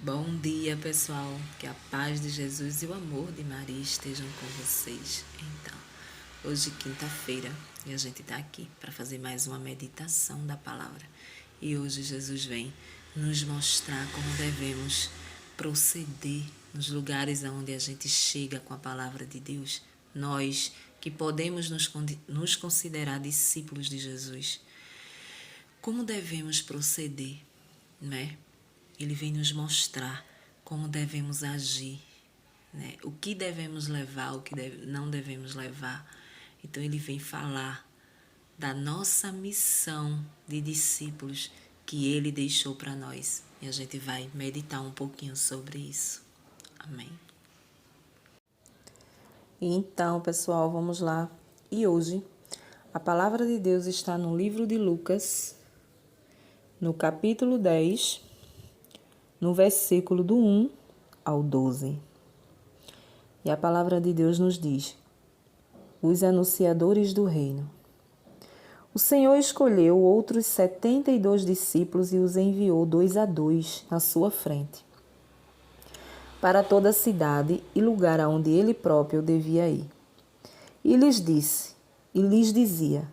Bom dia, pessoal. Que a paz de Jesus e o amor de Maria estejam com vocês. Então, hoje quinta-feira e a gente está aqui para fazer mais uma meditação da palavra. E hoje Jesus vem nos mostrar como devemos proceder nos lugares aonde a gente chega com a palavra de Deus. Nós que podemos nos considerar discípulos de Jesus. Como devemos proceder, né? Ele vem nos mostrar como devemos agir, né? O que devemos levar, o que não devemos levar. Então ele vem falar da nossa missão de discípulos que ele deixou para nós. E a gente vai meditar um pouquinho sobre isso. Amém. Então, pessoal, vamos lá. E hoje, a palavra de Deus está no livro de Lucas, no capítulo 10, no versículo do 1 ao 12. E a palavra de Deus nos diz: os anunciadores do reino. O Senhor escolheu outros 72 discípulos e os enviou 2 a 2 à sua frente, para toda a cidade e lugar aonde ele próprio devia ir. E lhes dizia: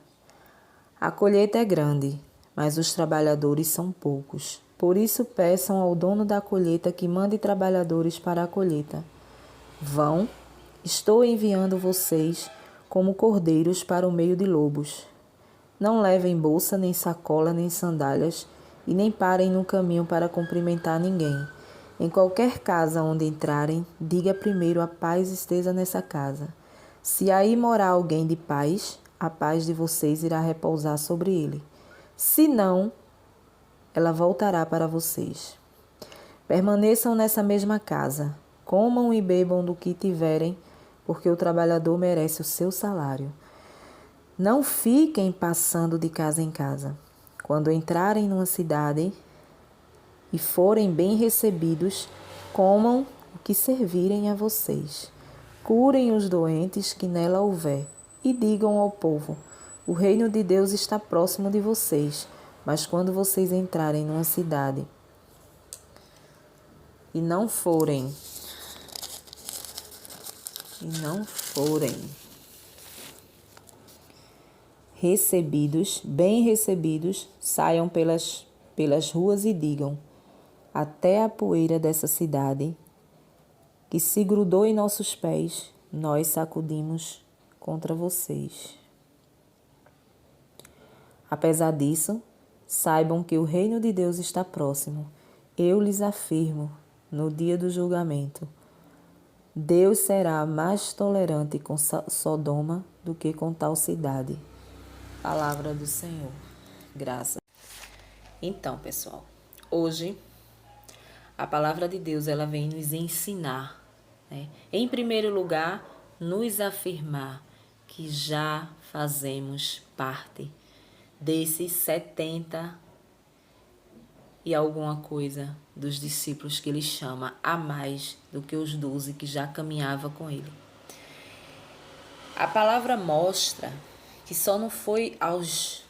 a colheita é grande, mas os trabalhadores são poucos. Por isso peçam ao dono da colheita que mande trabalhadores para a colheita. Vão, estou enviando vocês como cordeiros para o meio de lobos. Não levem bolsa, nem sacola, nem sandálias, e nem parem no caminho para cumprimentar ninguém. Em qualquer casa onde entrarem, diga primeiro: a paz esteja nessa casa. Se aí morar alguém de paz, a paz de vocês irá repousar sobre ele. Se não, ela voltará para vocês. Permaneçam nessa mesma casa, comam e bebam do que tiverem, porque o trabalhador merece o seu salário. Não fiquem passando de casa em casa. Quando entrarem numa cidade e forem bem recebidos, comam o que servirem a vocês. Curem os doentes que nela houver e digam ao povo: o reino de Deus está próximo de vocês. Mas quando vocês entrarem numa cidade e não forem bem recebidos, saiam pelas ruas e digam: até a poeira dessa cidade que se grudou em nossos pés, nós sacudimos contra vocês. Apesar disso, saibam que o reino de Deus está próximo. Eu lhes afirmo, no dia do julgamento, Deus será mais tolerante com Sodoma do que com tal cidade. Palavra do Senhor. Graças. Então, pessoal, hoje a palavra de Deus ela vem nos ensinar, né? Em primeiro lugar, nos afirmar que já fazemos parte desses 70 e alguma coisa dos discípulos que ele chama a mais do que os 12 que já caminhava com ele. A palavra mostra que só não foi aos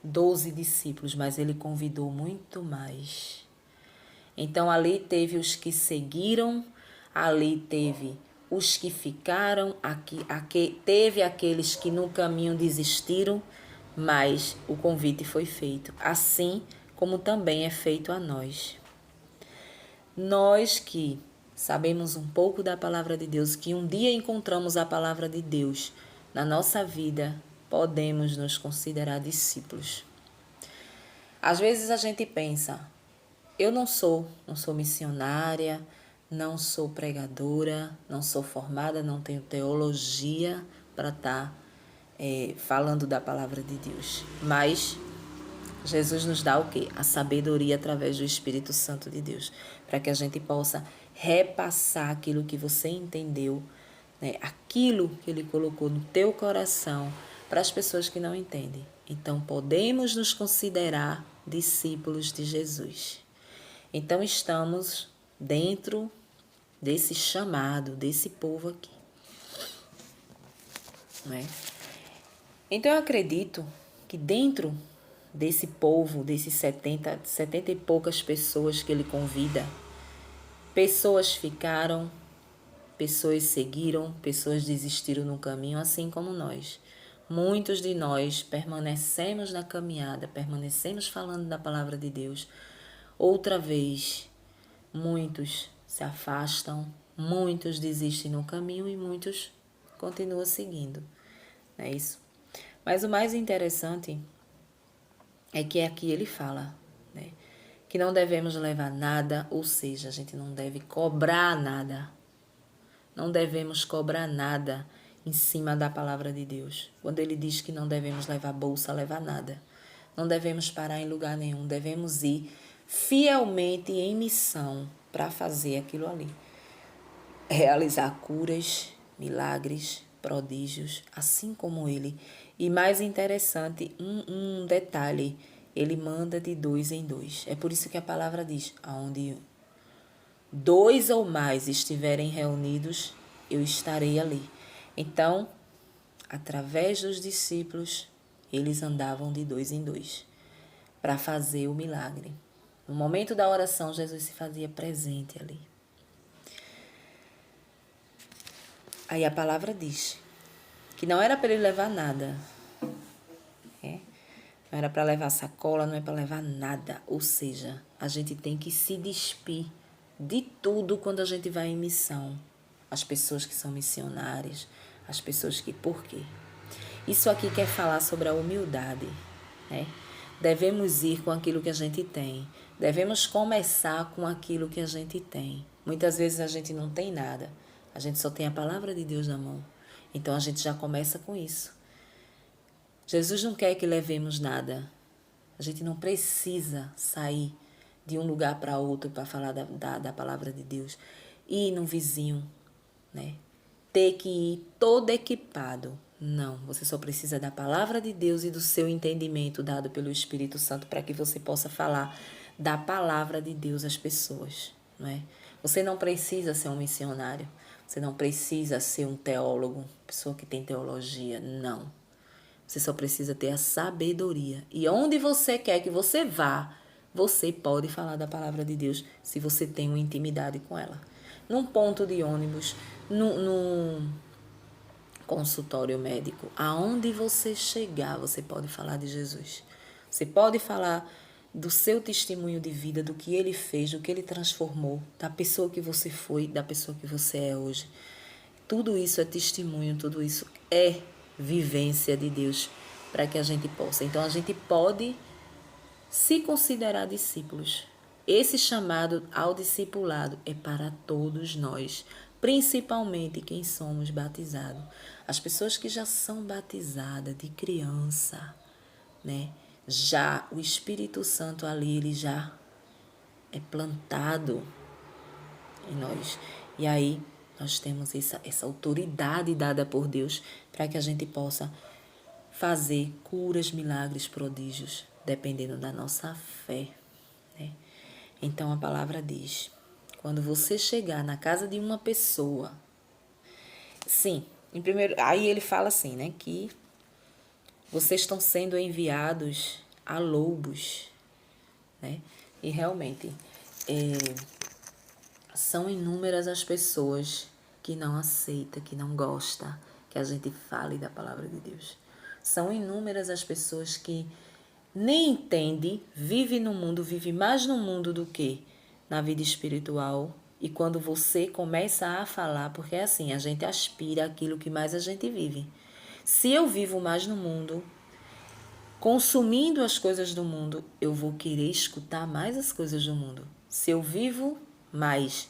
12 discípulos, mas ele convidou muito mais. Então ali teve os que seguiram, ali teve os que ficaram, teve aqueles que no caminho desistiram, mas o convite foi feito, assim como também é feito a nós. Nós que sabemos um pouco da palavra de Deus, que um dia encontramos a palavra de Deus na nossa vida, podemos nos considerar discípulos. Às vezes a gente pensa: eu não sou missionária, não sou pregadora, não sou formada, não tenho teologia para estar falando da palavra de Deus. Mas Jesus nos dá o quê? A sabedoria através do Espírito Santo de Deus, para que a gente possa repassar aquilo que você entendeu, né? Aquilo que Ele colocou no teu coração para as pessoas que não entendem. Então, podemos nos considerar discípulos de Jesus. Então, estamos dentro desse chamado, desse povo aqui, né? Então, eu acredito que dentro desse povo, desses 70 e poucas pessoas que ele convida, Pessoas ficaram, pessoas seguiram, pessoas desistiram no caminho, assim como nós. Muitos de nós permanecemos na caminhada, permanecemos falando da palavra de Deus. Outra vez, muitos se afastam, muitos desistem no caminho e muitos continuam seguindo. Não é isso? Mas o mais interessante é que aqui ele fala, né, que não devemos levar nada, ou seja, a gente não deve cobrar nada. Não devemos cobrar nada em cima da palavra de Deus. Quando ele diz que não devemos levar bolsa, levar nada. Não devemos parar em lugar nenhum. Devemos ir fielmente em missão para fazer aquilo ali. Realizar curas, milagres, prodígios, assim como ele. E mais interessante, um detalhe, ele manda de 2 em 2. É por isso que a palavra diz, aonde 2 ou mais estiverem reunidos, eu estarei ali. Então, através dos discípulos, eles andavam de 2 em 2 para fazer o milagre. No momento da oração, Jesus se fazia presente ali. Aí a palavra diz que não era para ele levar nada. Não era para levar sacola, não é para levar nada. Ou seja, a gente tem que se despir de tudo quando a gente vai em missão. As pessoas que são missionárias, as pessoas que... Por quê? Isso aqui quer falar sobre a humildade, né? Devemos ir com aquilo que a gente tem. Devemos começar com aquilo que a gente tem. Muitas vezes a gente não tem nada. A gente só tem a palavra de Deus na mão. Então a gente já começa com isso. Jesus não quer que levemos nada. A gente não precisa sair de um lugar para outro para falar da palavra de Deus. Ir no vizinho, né? Ter que ir todo equipado. Não, você só precisa da palavra de Deus e do seu entendimento dado pelo Espírito Santo para que você possa falar da palavra de Deus às pessoas, não é? Você não precisa ser um missionário. Você não precisa ser um teólogo, pessoa que tem teologia. Não. Você só precisa ter a sabedoria. E onde você quer que você vá, você pode falar da palavra de Deus se você tem uma intimidade com ela. Num ponto de ônibus, num consultório médico, aonde você chegar, você pode falar de Jesus. Você pode falar do seu testemunho de vida, do que ele fez, do que ele transformou, da pessoa que você foi, da pessoa que você é hoje. Tudo isso é testemunho, tudo isso é vivência de Deus para que a gente possa. Então, a gente pode se considerar discípulos. Esse chamado ao discipulado é para todos nós, principalmente quem somos batizados. As pessoas que já são batizadas de criança, né? Já o Espírito Santo ali, ele já é plantado em nós. E aí nós temos essa autoridade dada por Deus para que a gente possa fazer curas, milagres, prodígios, dependendo da nossa fé, né? Então a palavra diz, quando você chegar na casa de uma pessoa, sim, aí ele fala assim, né, que vocês estão sendo enviados a lobos, né? E realmente são inúmeras as pessoas que não aceitam, que não gostam que a gente fale da palavra de Deus. São inúmeras as pessoas que nem entendem, vive no mundo, vive mais no mundo do que na vida espiritual. E quando você começa a falar, porque é assim, a gente aspira aquilo que mais a gente vive. Se eu vivo mais no mundo, consumindo as coisas do mundo, eu vou querer escutar mais as coisas do mundo. Se eu vivo mais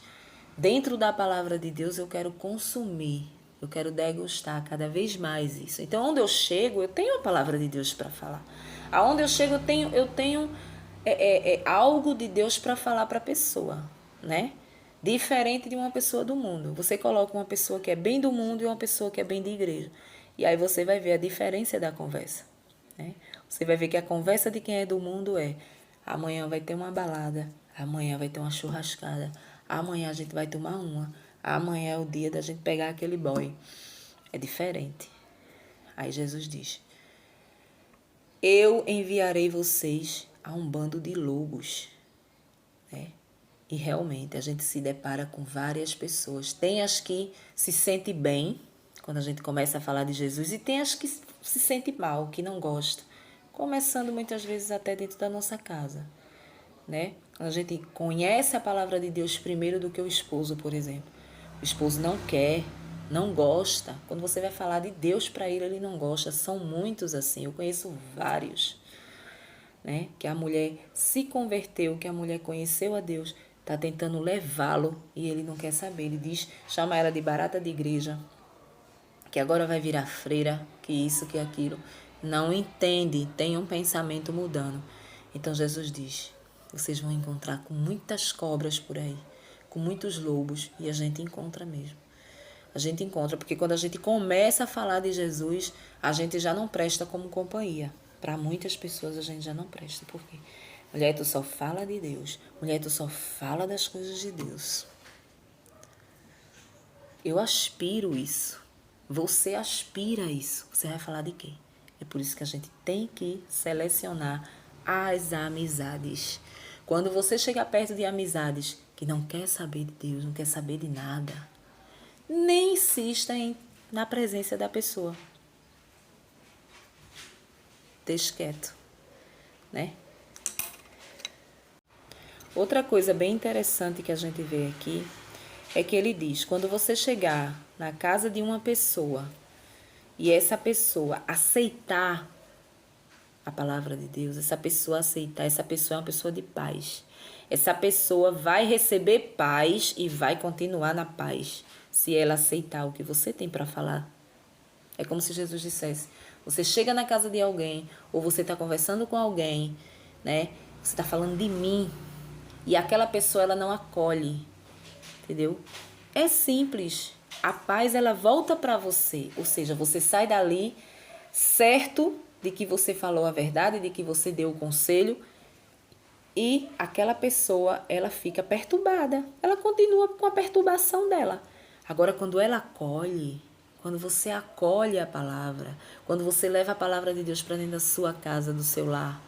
dentro da palavra de Deus, eu quero consumir, eu quero degustar cada vez mais isso. Então, onde eu chego, eu tenho a palavra de Deus para falar. Aonde eu chego, eu tenho algo de Deus para falar para a pessoa, né? Diferente de uma pessoa do mundo. Você coloca uma pessoa que é bem do mundo e uma pessoa que é bem de igreja. E aí você vai ver a diferença da conversa, né? Você vai ver que a conversa de quem é do mundo é: amanhã vai ter uma balada, amanhã vai ter uma churrascada, amanhã a gente vai tomar uma, amanhã é o dia da gente pegar aquele boy. É diferente. Aí Jesus diz: eu enviarei vocês a um bando de lobos, né? E realmente a gente se depara com várias pessoas. Tem as que se sentem bem quando a gente começa a falar de Jesus e tem as que se sentem mal, que não gostam. Começando muitas vezes até dentro da nossa casa, né? A gente conhece a palavra de Deus primeiro do que o esposo, por exemplo. O esposo não quer, não gosta. Quando você vai falar de Deus para ele, ele não gosta. São muitos assim, eu conheço vários, né? Que a mulher se converteu, que a mulher conheceu a Deus, está tentando levá-lo e ele não quer saber. Ele diz, chama ela de barata de igreja, que agora vai virar freira, que isso, que aquilo. Não entende, tem um pensamento mudando. Então Jesus diz, vocês vão encontrar com muitas cobras por aí, com muitos lobos, e a gente encontra mesmo. A gente encontra, porque quando a gente começa a falar de Jesus, a gente já não presta como companhia. Para muitas pessoas a gente já não presta. Por quê? Mulher, tu só fala de Deus. Mulher, tu só fala das coisas de Deus. Eu aspiro isso. Você aspira isso. Você vai falar de quê? É por isso que a gente tem que selecionar as amizades. Quando você chega perto de amizades que não quer saber de Deus, não quer saber de nada, nem insista na presença da pessoa. Deixe quieto, né? Outra coisa bem interessante que a gente vê aqui é que ele diz, quando você chegar na casa de uma pessoa e essa pessoa aceitar a palavra de Deus, essa pessoa aceitar, essa pessoa é uma pessoa de paz. Essa pessoa vai receber paz e vai continuar na paz se ela aceitar o que você tem para falar. É como se Jesus dissesse, você chega na casa de alguém ou você está conversando com alguém, né? Você está falando de mim e aquela pessoa ela não acolhe, entendeu? É simples. A paz ela volta para você, ou seja, você sai dali certo de que você falou a verdade, de que você deu o conselho e aquela pessoa ela fica perturbada, ela continua com a perturbação dela. Agora quando ela acolhe, quando você acolhe a palavra, quando você leva a palavra de Deus para dentro da sua casa, do seu lar,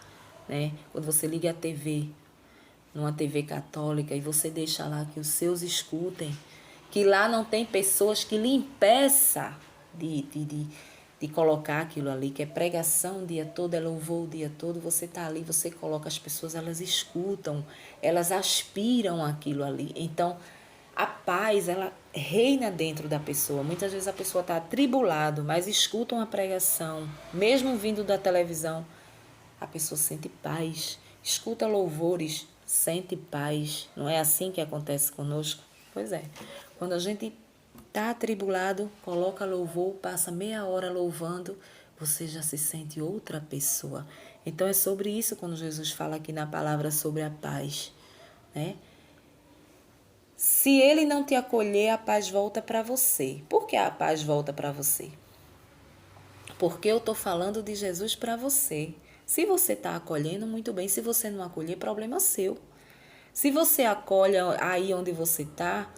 né? Quando você liga a TV, numa TV católica, e você deixa lá que os seus escutem, que lá não tem pessoas que lhe impeçam de colocar aquilo ali, que é pregação o dia todo, é louvor o dia todo, você está ali, você coloca as pessoas, elas escutam, elas aspiram aquilo ali. Então, a paz, ela reina dentro da pessoa. Muitas vezes a pessoa está atribulada, mas escuta uma pregação, mesmo vindo da televisão, a pessoa sente paz, escuta louvores, sente paz. Não é assim que acontece conosco? Pois é. Quando a gente está atribulado, coloca louvor, passa meia hora louvando, você já se sente outra pessoa. Então é sobre isso quando Jesus fala aqui na palavra sobre a paz, né? Se ele não te acolher, a paz volta para você. Por que a paz volta para você? Porque eu estou falando de Jesus para você. Se você está acolhendo, muito bem. Se você não acolher, problema seu. Se você acolhe aí onde você está,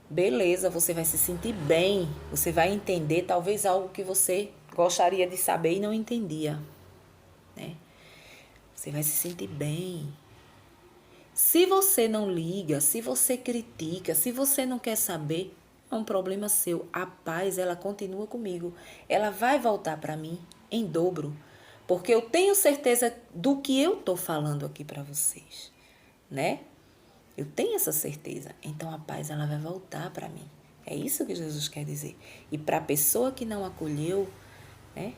beleza, você vai se sentir bem. Você vai entender talvez algo que você gostaria de saber e não entendia, né? Você vai se sentir bem. Se você não liga, se você critica, se você não quer saber, é um problema seu. A paz, ela continua comigo. Ela vai voltar para mim em dobro. Porque eu tenho certeza do que eu estou falando aqui para vocês, né? Eu tenho essa certeza. Então a paz, ela vai voltar para mim. É isso que Jesus quer dizer. E para a pessoa que não acolheu, né?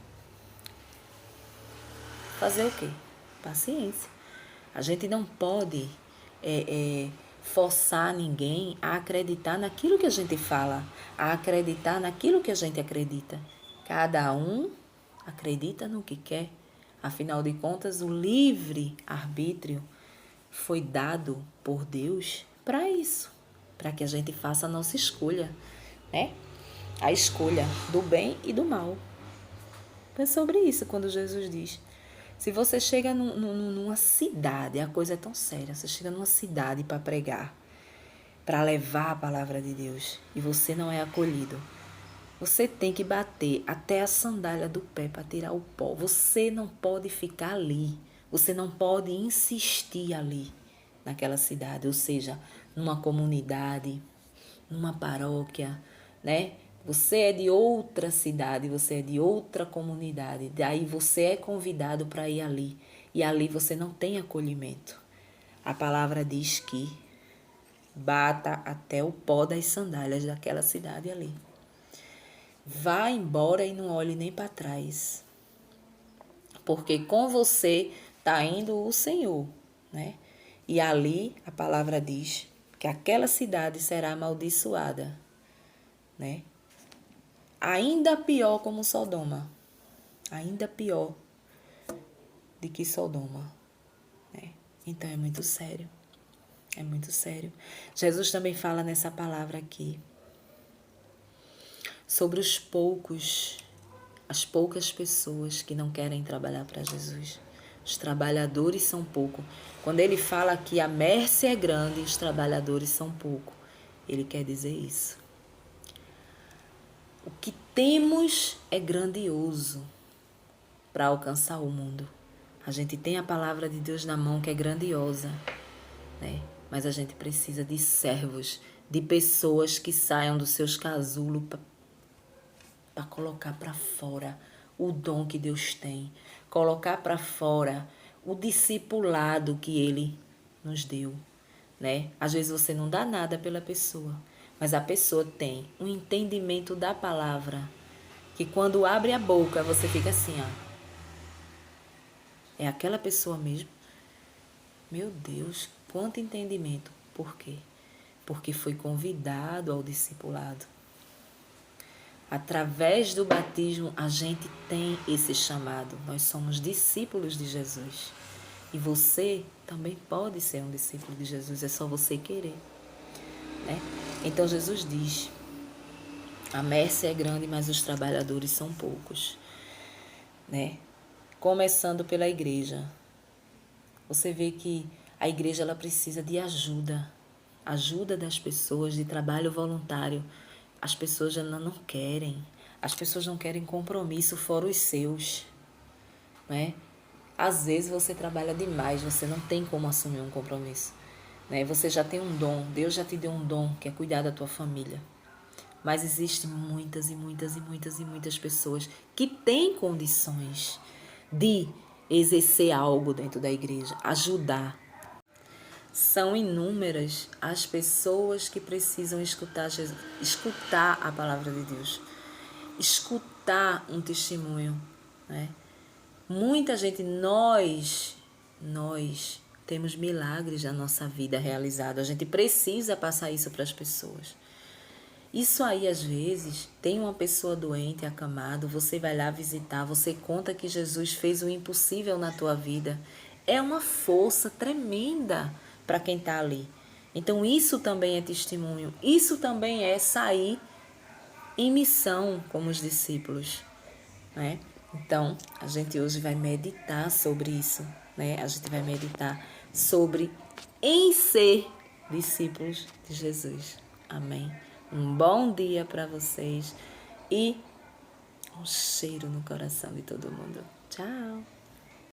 Fazer o quê? Paciência. A gente não pode forçar ninguém a acreditar naquilo que a gente fala, a acreditar naquilo que a gente acredita. Cada um acredita no que quer. Afinal de contas, o livre-arbítrio foi dado por Deus para isso, para que a gente faça a nossa escolha, né? A escolha do bem e do mal. É sobre isso quando Jesus diz. Se você chega numa cidade, a coisa é tão séria, você chega numa cidade para pregar, para levar a palavra de Deus, e você não é acolhido, você tem que bater até a sandália do pé para tirar o pó. Você não pode ficar ali, você não pode insistir ali, naquela cidade, ou seja, numa comunidade, numa paróquia, né? Você é de outra cidade, você é de outra comunidade, daí você é convidado para ir ali, e ali você não tem acolhimento. A palavra diz que bata até o pó das sandálias daquela cidade ali. Vá embora e não olhe nem para trás, porque com você está indo o Senhor, né? E ali a palavra diz que aquela cidade será amaldiçoada, né? Ainda pior como Sodoma, ainda pior do que Sodoma, né? Então é muito sério, é muito sério. Jesus também fala nessa palavra aqui sobre as poucas pessoas que não querem trabalhar para Jesus. Os trabalhadores são poucos. Quando ele fala que a mércia é grande e os trabalhadores são poucos, ele quer dizer isso. O que temos é grandioso para alcançar o mundo. A gente tem a palavra de Deus na mão que é grandiosa, né? Mas a gente precisa de servos, de pessoas que saiam dos seus casulos para colocar para fora o dom que Deus tem, colocar para fora o discipulado que Ele nos deu, né? Às vezes você não dá nada pela pessoa, mas a pessoa tem um entendimento da palavra, que quando abre a boca você fica assim, ó. É aquela pessoa mesmo? Meu Deus, quanto entendimento. Por quê? Porque foi convidado ao discipulado. Através do batismo, a gente tem esse chamado. Nós somos discípulos de Jesus. E você também pode ser um discípulo de Jesus, é só você querer, né? Então Jesus diz, a mércia é grande, mas os trabalhadores são poucos, né? Começando pela igreja. Você vê que a igreja ela precisa de ajuda das pessoas, de trabalho voluntário. As pessoas já não querem, as pessoas não querem compromisso fora os seus, né? Às vezes você trabalha demais, você não tem como assumir um compromisso, né? Você já tem um dom, Deus já te deu um dom, que é cuidar da tua família. Mas existem muitas pessoas que têm condições de exercer algo dentro da igreja, ajudar. São inúmeras as pessoas que precisam escutar a palavra de Deus, escutar um testemunho, né? Muita gente, nós temos milagres na nossa vida realizados. A gente precisa passar isso para as pessoas. Isso aí, às vezes, tem uma pessoa doente, acamado, você vai lá visitar, você conta que Jesus fez o impossível na tua vida. É uma força tremenda para quem está ali. Então, isso também é testemunho. Isso também é sair em missão como os discípulos, né? Então, a gente hoje vai meditar sobre isso, né? A gente vai meditar sobre em ser discípulos de Jesus. Amém? Um bom dia para vocês e um cheiro no coração de todo mundo. Tchau!